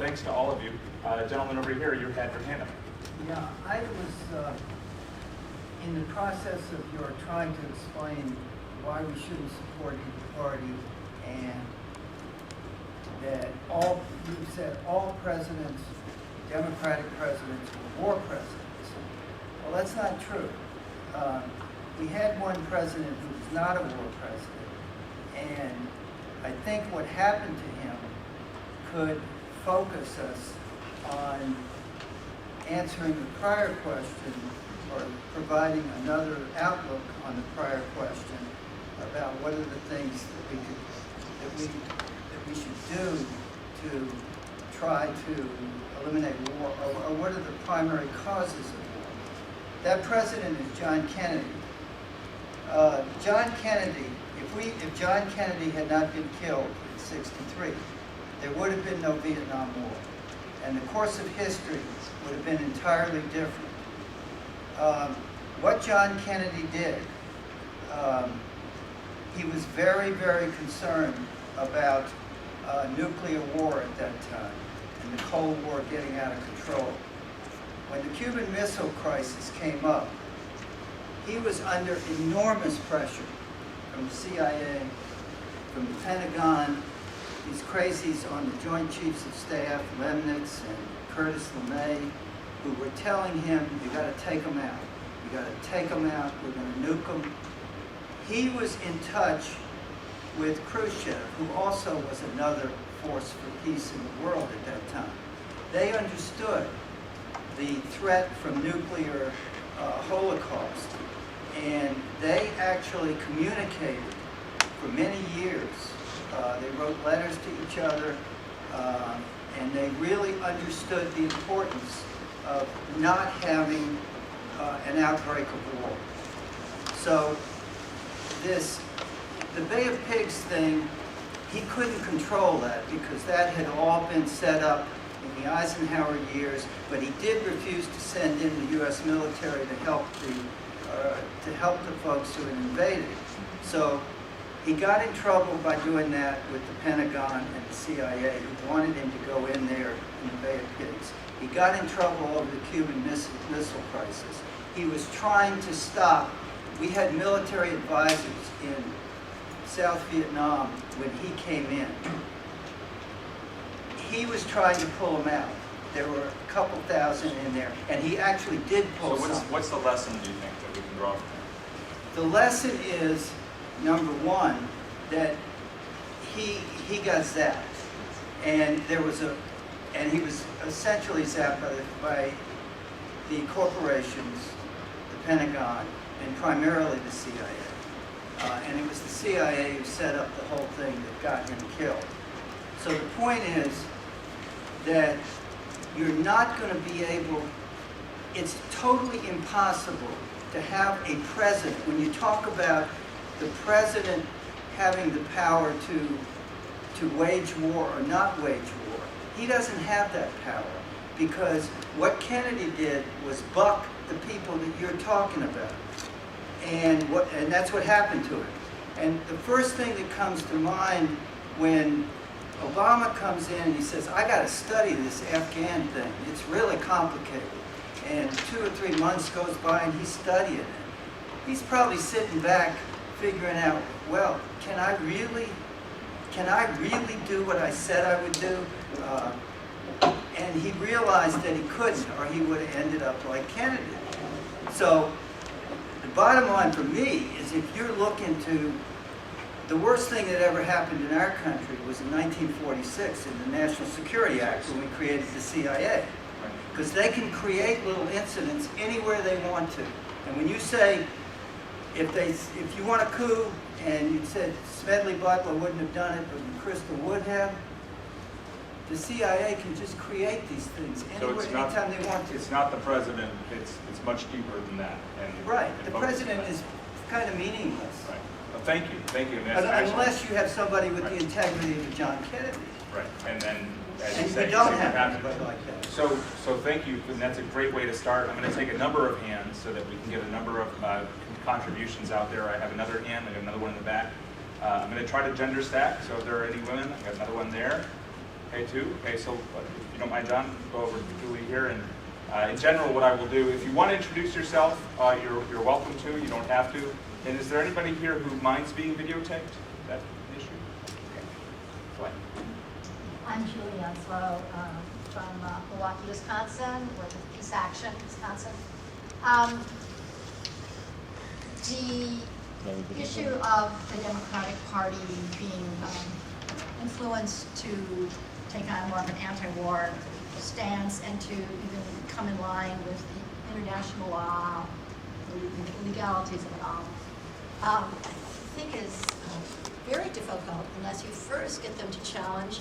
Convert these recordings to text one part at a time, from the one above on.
thanks to all of you. Gentlemen over here, you had your hand up. Yeah, I was in the process of your trying to explain why we shouldn't support either party, and that you said all presidents, Democratic presidents, were war presidents. Well, that's not true. We had one president who was not a war president, and I think what happened to him could focus us on answering the prior question, or providing another outlook on the prior question about what are the things that we should do to try to eliminate war, or what are the primary causes of war. That president is John Kennedy. John Kennedy, if John Kennedy had not been killed in '63, there would have been no Vietnam War, and the course of history would have been entirely different. What John Kennedy did, he was very, very concerned about nuclear war at that time, and the Cold War getting out of control. When the Cuban Missile Crisis came up, he was under enormous pressure from the CIA, from the Pentagon, these crazies on the Joint Chiefs of Staff, Lemnitz and Curtis LeMay, who were telling him, you got to take them out. You got to take them out. We're going to nuke them. He was in touch with Khrushchev, who also was another force for peace in the world at that time. They understood the threat from nuclear holocaust, and they actually communicated for many years. They wrote letters to each other, and they really understood the importance of not having an outbreak of war. So the Bay of Pigs thing, he couldn't control that because that had all been set up in the Eisenhower years, but he did refuse to send in the U.S. military to help the folks who had invaded. So he got in trouble by doing that with the Pentagon and the CIA, who wanted him to go in there in the Bay of Pigs. He got in trouble over the Cuban Missile Crisis. He was trying to stop. We had military advisors in South Vietnam when he came in. He was trying to pull them out. There were a couple thousand in there, and he actually did pull some. What's the lesson, do you think, that we can draw from that? The lesson is, number one, that he got zapped, and he was essentially zapped by the corporations, the Pentagon, and primarily the CIA. And it was the CIA who set up the whole thing that got him killed. So the point is that you're not going to be able, it's totally impossible to have a president, when you talk about the president having the power to wage war or not wage war, he doesn't have that power, because what Kennedy did was buck the people that you're talking about. And that's what happened to him. And the first thing that comes to mind when Obama comes in and he says, I got to study this Afghan thing. It's really complicated. And 2 or 3 months goes by and he's studying it. He's probably sitting back figuring out, well, can I really do what I said I would do? And he realized that he couldn't, or he would have ended up like Kennedy. So the bottom line for me is, if you're looking to, the worst thing that ever happened in our country was in 1946 in the National Security Act, when we created the CIA. Because they can create little incidents anywhere they want to. And when you say, if you want a coup, and you said Smedley Butler wouldn't have done it, but McChrystal would have, the CIA can just create these things anywhere, anytime they want to. It's not the president, it's much deeper than that. Right, the president is kind of meaningless. Right. Well, thank you. Unless you have somebody with the integrity of John Kennedy. Right, and then, as and you say, we don't have anybody like that. So thank you, and that's a great way to start. I'm going to take a number of hands so that we can get a number of contributions out there. I have another hand, I got another one in the back. I'm going to try to gender stack, so if there are any women, I got another one there. Okay, 2. Okay, so if you don't mind, John, go over to Julie here. And in general, what I will do, if you want to introduce yourself, you're welcome to. You don't have to. And is there anybody here who minds being videotaped? Is that an issue? Okay. Go ahead. I'm Julie Onslow from Milwaukee, Wisconsin, with Peace Action, Wisconsin. The issue of the Democratic Party being influenced to take on more of an anti-war stance and to even come in line with the international law, the legalities of it all, I think is very difficult unless you first get them to challenge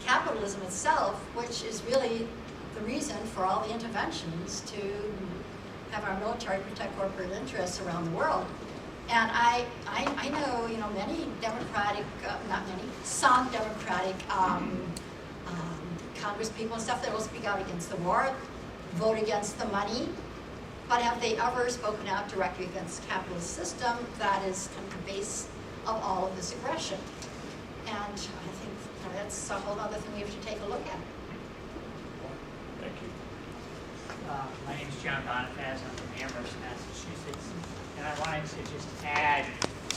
capitalism itself, which is really the reason for all the interventions to have our military protect corporate interests around the world. And I know, many Democratic, some Democratic Congress people and stuff that will speak out against the war, vote against the money, but have they ever spoken out directly against the capitalist system that is kind of the base of all of this aggression? And I think that's a whole other thing we have to take a look at. Thank you. My name is John Bonifaz. I'm from Amherst, Massachusetts. And I wanted to just add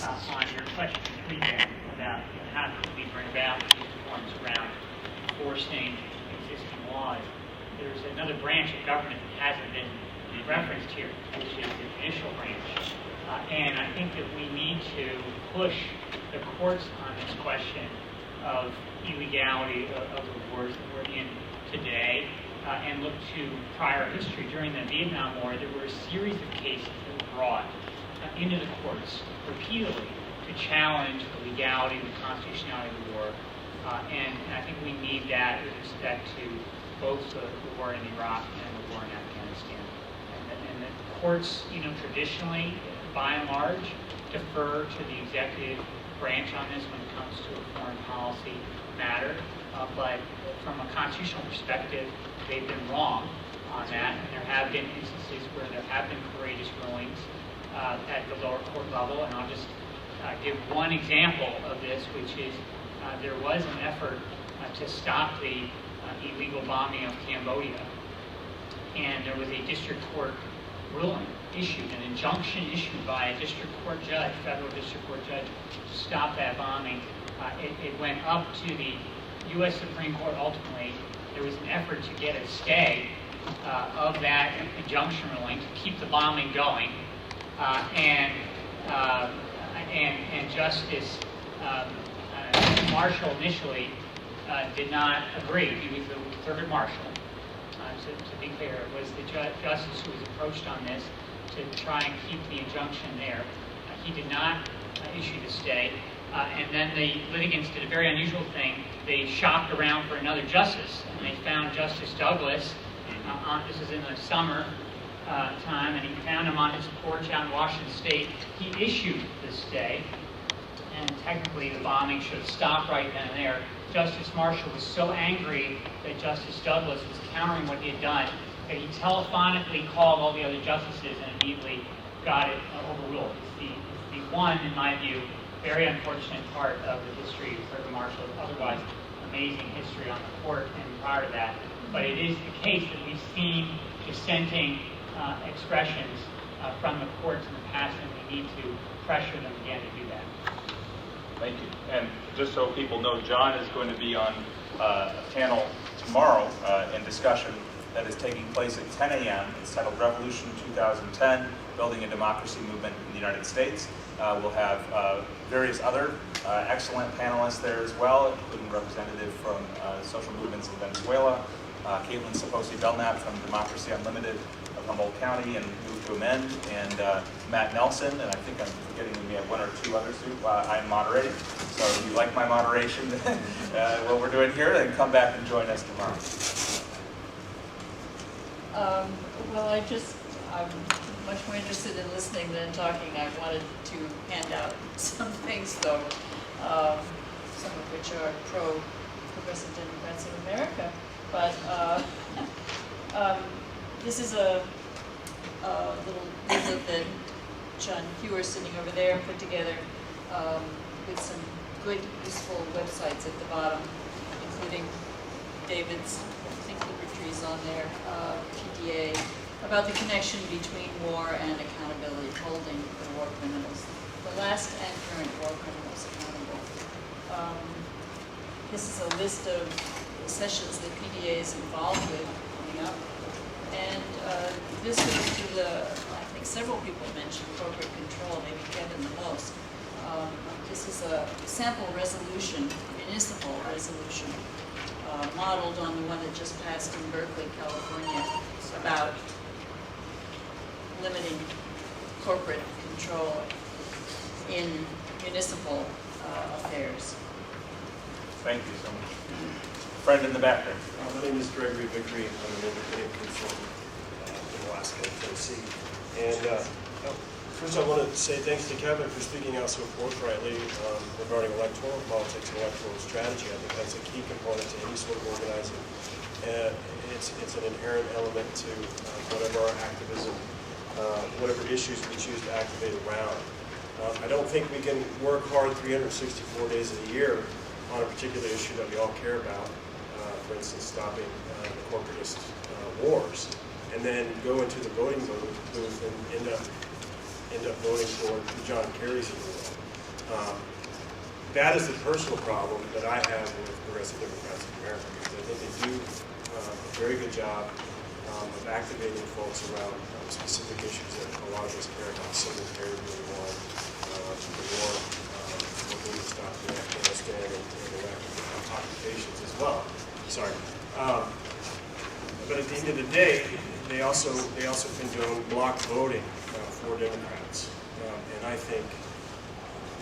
on your question 3 there about how can we bring about these reforms around enforcing existing laws. There's another branch of government that hasn't been referenced here, which is the judicial branch. And I think that we need to push the courts on this question of illegality of the wars that we're in today and look to prior history. During the Vietnam War, there were a series of cases that were brought into the courts repeatedly to challenge the legality, the constitutionality of the war. And I think we need that with respect to both the war in Iraq and the war in Afghanistan. And the courts, traditionally, by and large, defer to the executive branch on this when it comes to a foreign policy matter. But from a constitutional perspective, they've been wrong on that. And there have been instances where there have been courageous rulings at the lower court level. And I'll just give one example of this, which is there was an effort to stop the illegal bombing of Cambodia. And there was a district court ruling issued, an injunction issued by a district court judge, federal district court judge, to stop that bombing. It went up to the U.S. Supreme Court ultimately. There was an effort to get a stay of that injunction ruling to keep the bombing going. And Justice Marshall initially did not agree. He was the Thurgood Marshall. To be clear, it was the justice who was approached on this to try and keep the injunction there. He did not issue the stay. And then the litigants did a very unusual thing. They shopped around for another justice, and they found Justice Douglas. This was in the summer time, and he found him on his porch out in Washington State. He issued the stay, and technically the bombing should have stopped right then and there. Justice Marshall was so angry that Justice Douglas was countering what he had done that he telephonically called all the other justices and immediately got it overruled. It's the one, in my view, very unfortunate part of the history of Thurgood Marshall's otherwise amazing history on the court and prior to that. But it is the case that we've seen dissenting expressions from the courts in the past, and we need to pressure them again to do that. Thank you. And just so people know, John is going to be on a panel tomorrow in discussion that is taking place at 10 a.m. It's titled Revolution 2010, Building a Democracy Movement in the United States. We'll have various other excellent panelists there as well, including representative from social movements in Venezuela, Caitlin Saposi-Belknap from Democracy Unlimited of Humboldt County and Move to Amend, and Matt Nelson, and I think I'm forgetting we have one or two others too. I'm moderating, so if you like my moderation, what we're doing here, then come back and join us tomorrow. Well, I'm much more interested in listening than talking. I wanted to hand out some things, though, some of which are pro-progressive Democrats of America. But this is a little booklet that John Hewer, sitting over there, put together with some good, useful websites at the bottom, including David's, I think Libertree's on there, PDA, about the connection between war and accountability, holding the war criminals, the last and current war criminals accountable. This is a list of sessions that PDA is involved with coming up. And this goes to the, I think several people mentioned corporate control, maybe Kevin the most. This is a sample resolution, municipal resolution, modeled on the one that just passed in Berkeley, California, about limiting corporate control in municipal affairs. Thank you so much. Friend in the back there. My name is Gregory Vickery. I'm an independent consultant in Alaska, Tennessee. And first I want to say thanks to Kevin for speaking out so forthrightly regarding electoral politics and electoral strategy. I think that's a key component to any sort of organizing. It's an inherent element to whatever our activism, whatever issues we choose to activate around. I don't think we can work hard 364 days of the year on a particular issue that we all care about, for instance, stopping the corporatist wars, and then go into the voting booth and end up voting for John Kerry's rule. That is the personal problem that I have with progressive Democrats in America, because I think they do a very good job of activating folks around specific issues that a lot of us care about, civil care, being one, the war, looking to stop in Afghanistan and Iraq occupations as well. Sorry. But at the end of the day, they also condone block voting for Democrats. And I think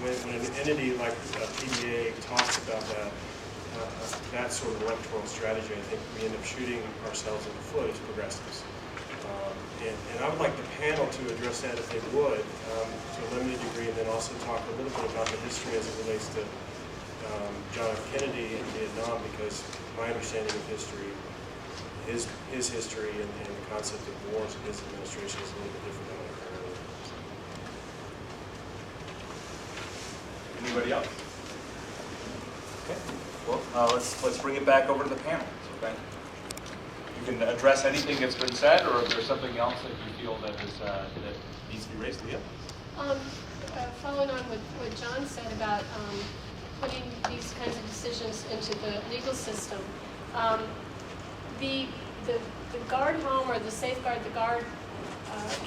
when an entity like PDA talks about that sort of electoral strategy, I think we end up shooting ourselves in the foot as progressives. And I would like the panel to address that if they would, to a limited degree, and then also talk a little bit about the history as it relates to John F. Kennedy and Vietnam, because my understanding of history, his history and the concept of wars in his administration is a little bit different than what I heard earlier. Anybody else? Okay. Well, let's bring it back over to the panel. So thank you. You can address anything that's been said, or if there's something else that you feel that needs to be raised, Leah. Following on what John said about putting these kinds of decisions into the legal system, the Guard Home or the Safeguard the Guard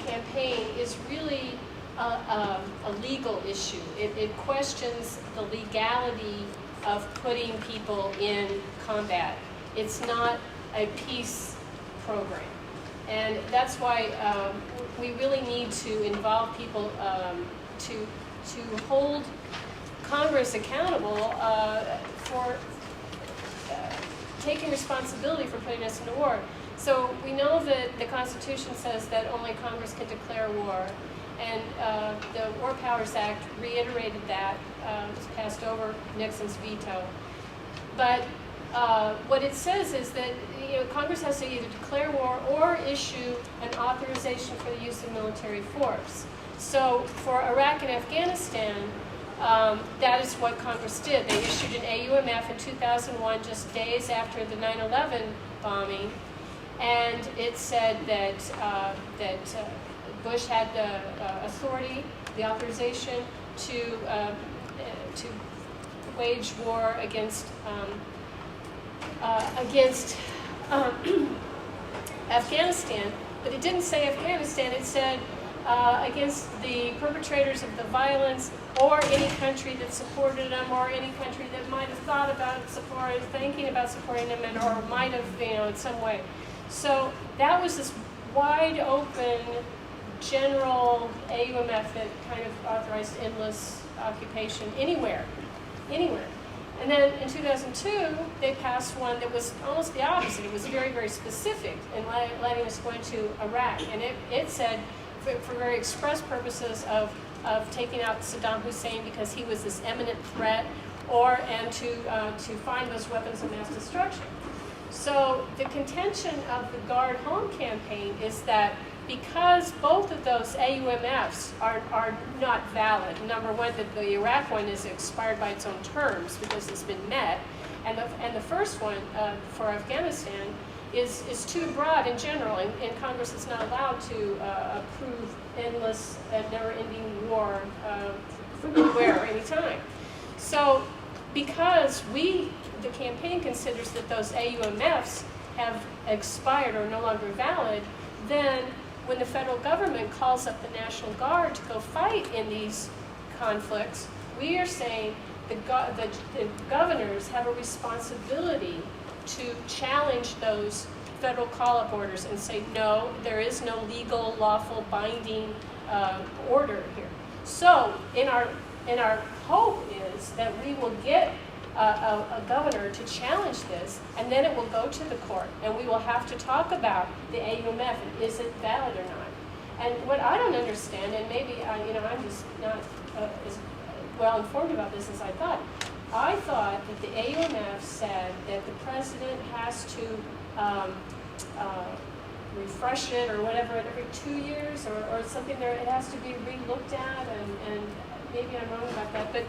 campaign is really a legal issue. It questions the legality of putting people in combat. It's not a peace program. And that's why we really need to involve people to hold Congress accountable for taking responsibility for putting us into war. So we know that the Constitution says that only Congress can declare war, and the War Powers Act reiterated that. It was passed over Nixon's veto. But what it says is that Congress has to either declare war or issue an authorization for the use of military force. So for Iraq and Afghanistan, that is what Congress did. They issued an AUMF in 2001, just days after the 9/11 bombing, and it said that Bush had the authority, the authorization to wage war against Afghanistan, but it didn't say Afghanistan. It said against the perpetrators of the violence, or any country that supported them, or any country that might have thought about thinking about supporting them, or might have, in some way. So that was this wide open general AUMF that kind of authorized endless occupation anywhere. And then in 2002, they passed one that was almost the opposite. It was very, very specific in letting us go into Iraq. And it said, for very express purposes of taking out Saddam Hussein because he was this imminent threat, and to find those weapons of mass destruction. So the contention of the Guard Home campaign is that because both of those AUMFs are not valid, number one, that the Iraq one is expired by its own terms because it's been met, And the first one for Afghanistan is too broad in general, and Congress is not allowed to approve endless and never-ending war from anywhere, anytime. So because the campaign considers that those AUMFs have expired or no longer valid, then when the federal government calls up the National Guard to go fight in these conflicts, we are saying the governors have a responsibility to challenge those federal call-up orders and say, no, there is no legal, lawful, binding order here. So in our hope is that we will get a governor to challenge this, and then it will go to the court, and we will have to talk about the AUMF and is it valid or not. And what I don't understand, and maybe I'm just not as well informed about this as I thought that the AUMF said that the president has to refresh it or whatever every 2 years or something. There, it has to be re-looked at, and maybe I'm wrong about that, but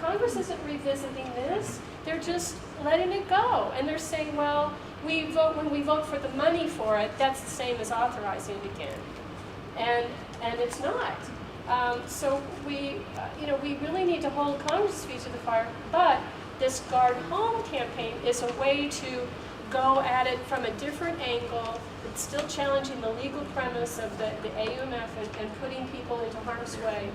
Congress isn't revisiting this. They're just letting it go, and they're saying, well, when we vote for the money for it, that's the same as authorizing it again, and it's not. So we really need to hold Congress' feet to the fire. But this Guard Home campaign is a way to go at it from a different angle. It's still challenging the legal premise of the AUMF and putting people into harm's way.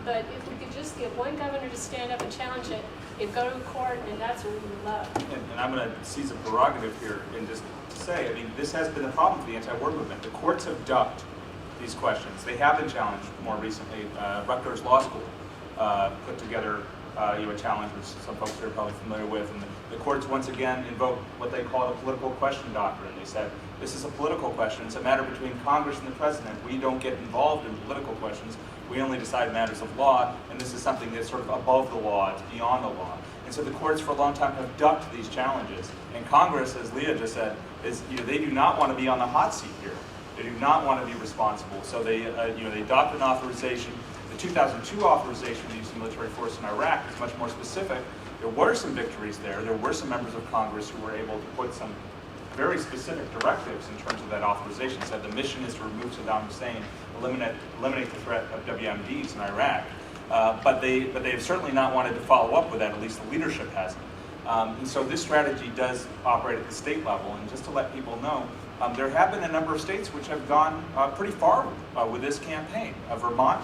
But if we could just get one governor to stand up and challenge it, it'd go to court, and that's what we would love. And I'm going to seize a prerogative here and just say, I mean, this has been a problem for the anti-war movement. The courts have ducked these questions. They have been challenged more recently. Rutgers Law School put together a challenge, which some folks here are probably familiar with, and the courts once again invoked what they call the political question doctrine. They said, this is a political question. It's a matter between Congress and the president. We don't get involved in political questions. We only decide matters of law, and this is something that's sort of above the law. It's beyond the law. And so the courts for a long time have ducked these challenges. And Congress, as Leah just said, they do not want to be on the hot seat here. They do not want to be responsible. So they adopt an authorization. The 2002 authorization of the use of military force in Iraq is much more specific. There were some victories there. There were some members of Congress who were able to put some very specific directives in terms of that authorization. Said the mission is to remove Saddam Hussein, eliminate the threat of WMDs in Iraq. But they have certainly not wanted to follow up with that. At least the leadership hasn't. And so this strategy does operate at the state level. And just to let people know, there have been a number of states which have gone pretty far with this campaign. Vermont,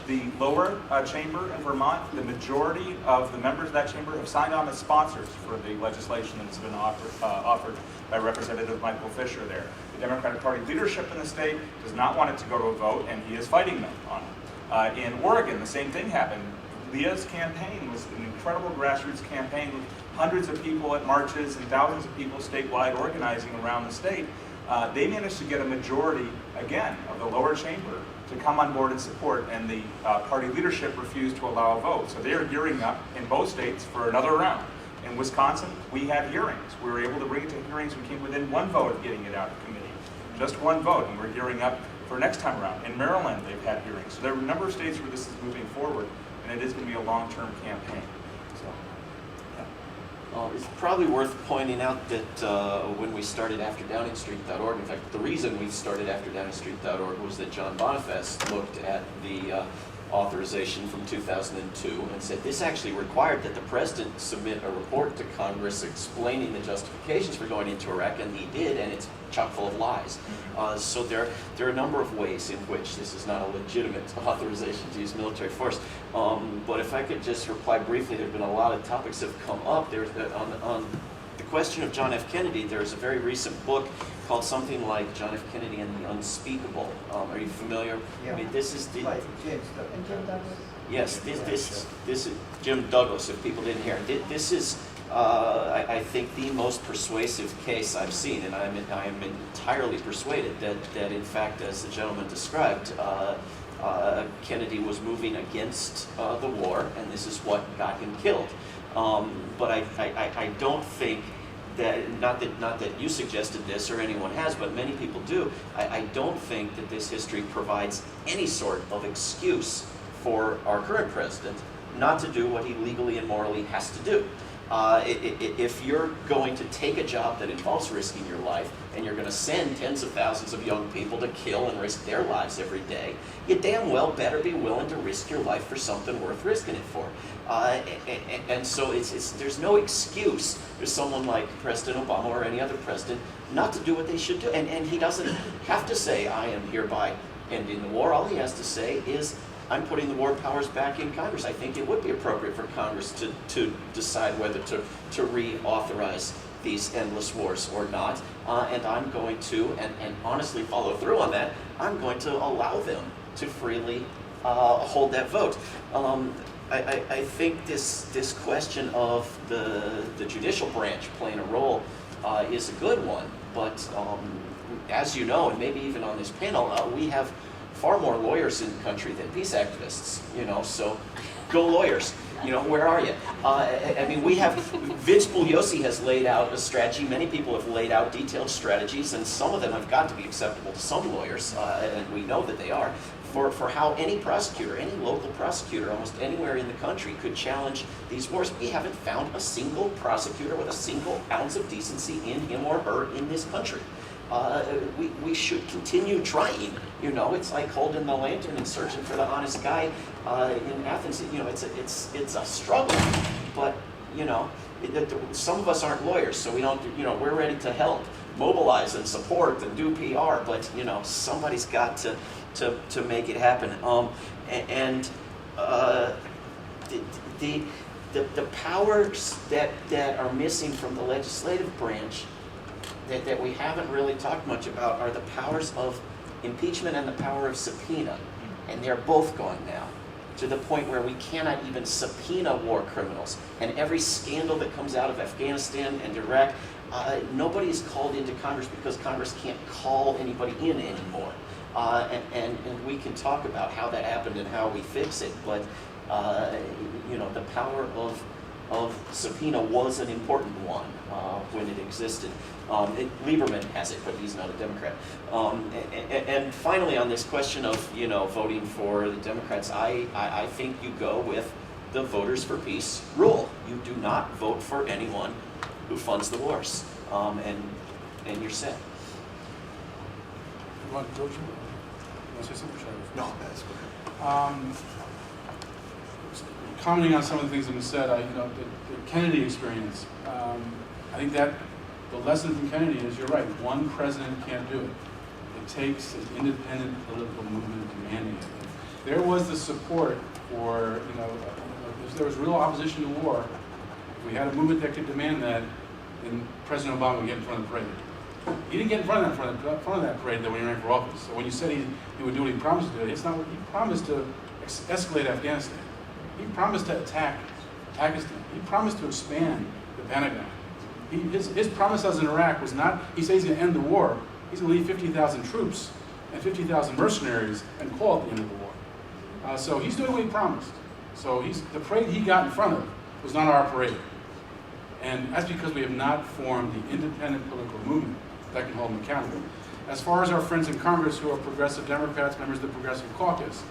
the lower chamber in Vermont, the majority of the members of that chamber have signed on as sponsors for the legislation that's been offered by Representative Michael Fisher there. The Democratic Party leadership in the state does not want it to go to a vote, and he is fighting them on it. In Oregon, the same thing happened. Leah's campaign was an incredible grassroots campaign with hundreds of people at marches and thousands of people statewide organizing around the state. They managed to get a majority, again, of the lower chamber to come on board and support, and the party leadership refused to allow a vote. So they are gearing up in both states for another round. In Wisconsin, we had hearings. We were able to bring it to hearings. We came within one vote of getting it out of committee. Just one vote, and we're gearing up for next time around. In Maryland, they've had hearings. So there are a number of states where this is moving forward, and it is going to be a long-term campaign. It's probably worth pointing out that when we started AfterDowningStreet.org, in fact, the reason we started AfterDowningStreet.org was that John Boniface looked at the authorization from 2002 and said this actually required that the president submit a report to Congress explaining the justifications for going into Iraq, and he did, and it's chock full of lies. So there are a number of ways in which this is not a legitimate authorization to use military force. But if I could just reply briefly, there have been a lot of topics that have come up. On the question of John F. Kennedy, there's a very recent book called something like John F. Kennedy and the Unspeakable. Are you familiar? Yeah. I mean, this is the... Like James Douglas. And Jim Douglas. Yes, this is Jim Douglas, if people didn't hear. This is, I think, the most persuasive case I've seen, and I am entirely persuaded that in fact, as the gentleman described, Kennedy was moving against the war, and this is what got him killed. But I don't think that, not that you suggested this or anyone has, but many people do, I don't think that this history provides any sort of excuse for our current president not to do what he legally and morally has to do. If you're going to take a job that involves risking your life, and you're going to send tens of thousands of young people to kill and risk their lives every day, you damn well better be willing to risk your life for something worth risking it for. And so there's no excuse for someone like President Obama or any other president not to do what they should do. And he doesn't have to say, I am hereby ending the war. All he has to say is, I'm putting the war powers back in Congress. I think it would be appropriate for Congress to decide whether to reauthorize these endless wars or not. And I'm going to, and honestly follow through on that, I'm going to allow them to freely hold that vote. I think this question of the judicial branch playing a role is a good one, but as you know, and maybe even on this panel, we have far more lawyers in the country than peace activists, so go lawyers, where are you? I mean, we have, Vince Bugliosi has laid out a strategy, many people have laid out detailed strategies, and some of them have got to be acceptable to some lawyers, and we know that they are, for how any prosecutor, any local prosecutor, almost anywhere in the country could challenge these wars. We haven't found a single prosecutor with a single ounce of decency in him or her in this country. We should continue trying. It's like holding the lantern and searching for the honest guy in Athens. It's a struggle, but some of us aren't lawyers, so we don't. We're ready to help, mobilize and support and do PR, but somebody's got to make it happen. The powers that are missing from the legislative branch that we haven't really talked much about are the powers of impeachment and the power of subpoena. And they're both gone now, to the point where we cannot even subpoena war criminals. And every scandal that comes out of Afghanistan and Iraq, nobody is called into Congress because Congress can't call anybody in anymore. And we can talk about how that happened and how we fix it, but the power of subpoena was an important one when it existed. Lieberman has it, but he's not a Democrat. And finally, on this question of voting for the Democrats, I think you go with the Voters for Peace rule. You do not vote for anyone who funds the wars, and you're set. You want George? You want to say something? No, that's good. Commenting on some of the things that have been said, the Kennedy experience, I think that the lesson from Kennedy is, you're right, one president can't do it. It takes an independent political movement demanding it. There was the support for, if there was real opposition to war, if we had a movement that could demand that, then President Obama would get in front of the parade. He didn't get in front of that parade when he ran for office. So when you said he would do what he promised to do, it's not what he promised to escalate Afghanistan. He promised to attack Pakistan. He promised to expand the Pentagon. His promise us in Iraq was not, he said he's going to end the war. He's going to leave 50,000 troops and 50,000 mercenaries and call it the end of the war. So he's doing what he promised. So the parade he got in front of was not our parade. And that's because we have not formed the independent political movement that can hold him accountable. As far as our friends in Congress who are progressive Democrats, members of the Progressive Caucus,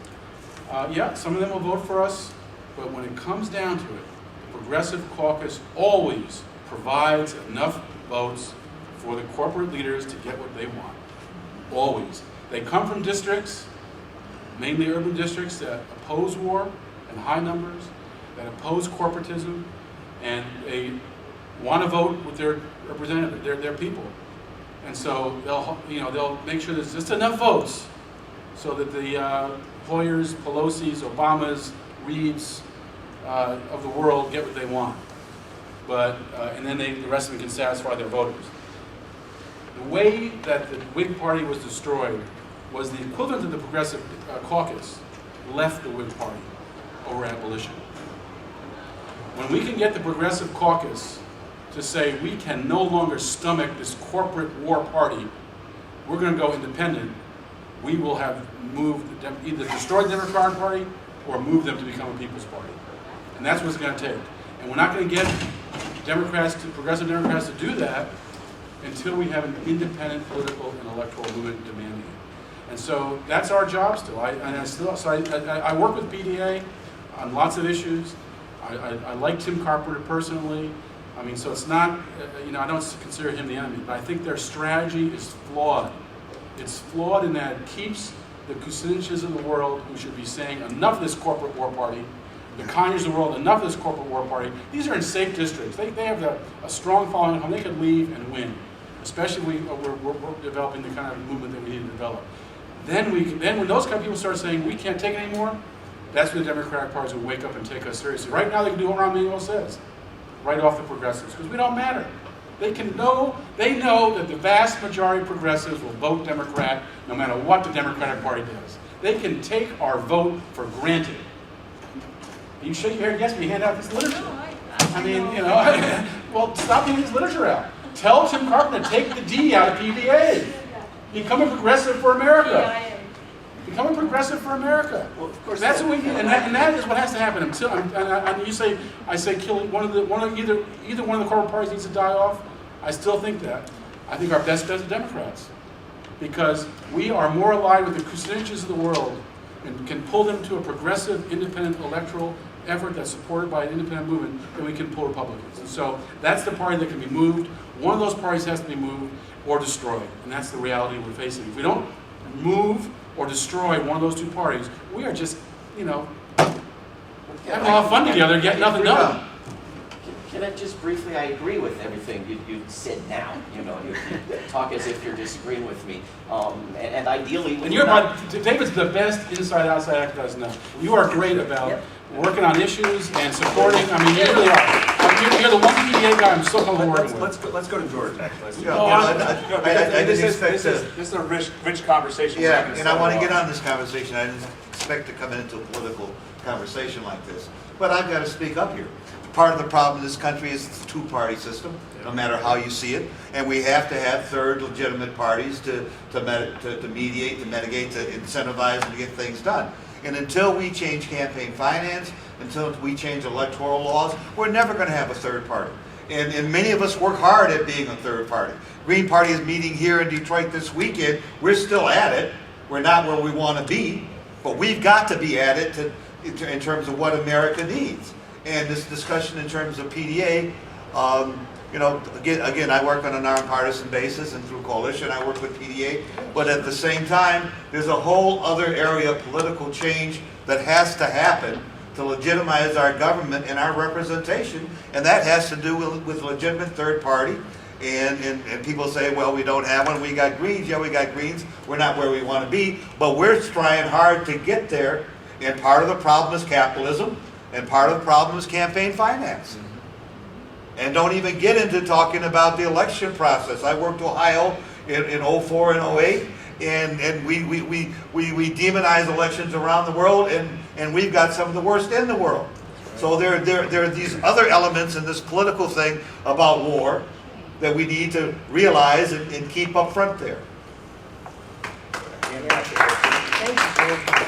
yeah, some of them will vote for us, but when it comes down to it, the Progressive Caucus always provides enough votes for the corporate leaders to get what they want. Always. They come from districts, mainly urban districts, that oppose war in high numbers, that oppose corporatism, and they want to vote with their representative, their people. And so they'll make sure there's just enough votes so that the Hoyers, Pelosi's, Obamas, Reeds of the world get what they want. But and then the rest of them can satisfy their voters. The way that the Whig Party was destroyed was the equivalent of the Progressive Caucus left the Whig Party over abolition. When we can get the Progressive Caucus to say we can no longer stomach this corporate war party, we're going to go independent, we will have either destroyed the Democratic Party or moved them to become a People's Party. And that's what it's going to take. And we're not going to get progressive Democrats to do that until we have an independent political and electoral movement demanding it. And so that's our job still. I work with PDA on lots of issues. I like Tim Carpenter personally. I mean, so it's not, I don't consider him the enemy, but I think their strategy is flawed. It's flawed in that it keeps the Kuciniches of the world, who should be saying enough of this corporate war party, the Conyers of the world, enough of this corporate war party. These are in safe districts. They have a strong following, and they could leave and win, especially if we're developing the kind of movement that we need to develop. Then when those kind of people start saying we can't take it anymore, that's when the Democratic parties will wake up and take us seriously. Right now they can do what Rahm Emanuel says, write off the progressives, because we don't matter. They know that the vast majority of progressives will vote Democrat no matter what the Democratic Party does. They can take our vote for granted. You shake your head, yes, we hand out this literature. No, well, stop handing this literature out. Tell Tim Carpenter to take the D out of PDA. Become a progressive for America. Yeah, I am. Become a progressive for America. Well, of course, That's what we need, and that is what has to happen. Until I say killing either one of the corporate parties needs to die off. I still think that. I think our best bet is Democrats, because we are more aligned with the Kuciniches of the world and can pull them to a progressive, independent electoral effort that's supported by an independent movement than we can pull Republicans. And so that's the party that can be moved. One of those parties has to be moved or destroyed, and that's the reality we're facing. If we don't move or destroy one of those two parties, we are just, having a lot of fun together, getting nothing done. Can I just briefly, I agree with everything you said now. You talk as if you're disagreeing with me. And ideally... And David's the best inside-outside activist now. You are great about working on issues and supporting. I mean, you really are. You're the one PDA guy I'm so comfortable working with. Let's go to George, actually. This is a rich conversation. Yeah, and I want to get on this conversation. I didn't expect to come into a political conversation like this. But I've got to speak up here. Part of the problem in this country is the two-party system, no matter how you see it. And we have to have third legitimate parties to mediate, to mitigate, to incentivize, and to get things done. And until we change campaign finance, until we change electoral laws, we're never going to have a third party. And many of us work hard at being a third party. Green Party is meeting here in Detroit this weekend. We're still at it. We're not where we want to be, but we've got to be at it in terms of what America needs. And this discussion in terms of PDA, again, I work on a nonpartisan basis, and through coalition I work with PDA. But at the same time, there's a whole other area of political change that has to happen to legitimize our government and our representation, and that has to do with legitimate third party. And people say, well, we don't have one. We got Greens. Yeah, we got Greens. We're not where we want to be, but we're trying hard to get there. And part of the problem is capitalism. And part of the problem is campaign finance. And don't even get into talking about the election process. I worked Ohio in 04 and 08, and we demonize elections around the world, and we've got some of the worst in the world. So there are these other elements in this political thing about war that we need to realize and keep up front there. Thank you, George.